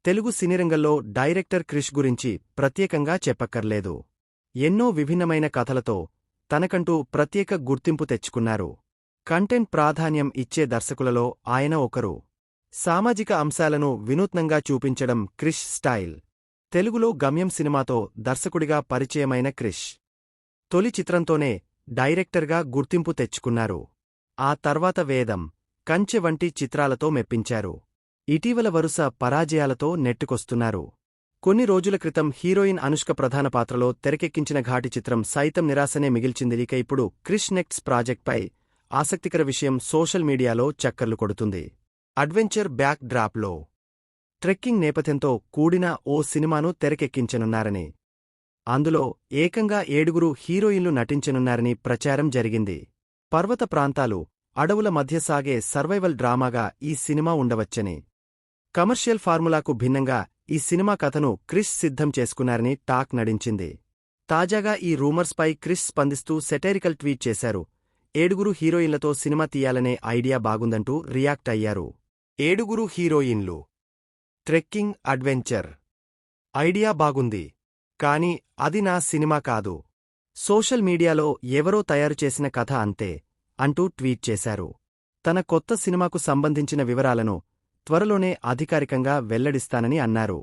Telugu సినీరంగంలో director Krish గురించి ప్రత్యేకంగా చెప్పక్కర్లేదు. ఎన్నో విభిన్నమైన కథలతో తనకంటూ ప్రత్యేక గుర్తింపు తెచ్చుకున్నారు. కంటెంట్ ప్రాధాన్యం ఇచ్చే దర్శకులలో ఆయన ఒకరు. సామాజిక అంశాలను వినూత్నంగా చూపించడం క్రిష్ స్టైల్. తెలుగులో గమ్యం సినిమాతో దర్శకుడిగా పరిచయమైన క్రిష్ తొలి చిత్రంతోనే డైరెక్టర్గా గుర్తింపు తెచ్చుకున్నారు. ఆ తర్వాత వేదం, కంచె వంటి చిత్రాలతో మెప్పించారు. ఇటీవల వరుస పరాజయాలతో నెట్టుకొస్తున్నారు. కొన్ని రోజుల క్రితం హీరోయిన్ అనుష్క ప్రధాన పాత్రలో తెరకెక్కించిన ఘాటి చిత్రం సైతం నిరాశనే మిగిల్చింది. ఇక ఇప్పుడు క్రిష్ నెక్స్ట్ ప్రాజెక్ట్పై ఆసక్తికర విషయం సోషల్ మీడియాలో చక్కర్లు కొడుతుంది. అడ్వెంచర్ బ్యాక్ డ్రాప్లో ట్రెక్కింగ్ నేపథ్యంతో కూడిన ఓ సినిమాను తెరకెక్కించనున్నారని, అందులో ఏకంగా 7 హీరోయిన్లు నటించనున్నారని ప్రచారం జరిగింది. పర్వత ప్రాంతాలు, అడవుల మధ్య సాగే సర్వైవల్ డ్రామాగా ఈ సినిమా ఉండవచ్చని, కమర్షియల్ ఫార్ములాకు భిన్నంగా ఈ సినిమా కథను క్రిష్ సిద్ధం చేసుకున్నారని టాక్ నడించింది. తాజాగా ఈ రూమర్స్పై క్రిష్ స్పందిస్తూ సెటైరికల్ ట్వీట్ చేశారు. 7 హీరోయిన్లతో సినిమా తీయాలనే ఐడియా బాగుందంటూ రియాక్ట్ అయ్యారు. 7 హీరోయిన్లు, ట్రెక్కింగ్, అడ్వెంచర్ ఐడియా బాగుంది, కాని అది నా సినిమా కాదు. సోషల్ మీడియాలో ఎవరో తయారుచేసిన కథ అంతే అంటూ ట్వీట్ చేశారు. తన కొత్త సినిమాకు సంబంధించిన వివరాలను త్వరలోనే అధికారికంగా వెల్లడిస్తానని అన్నారు.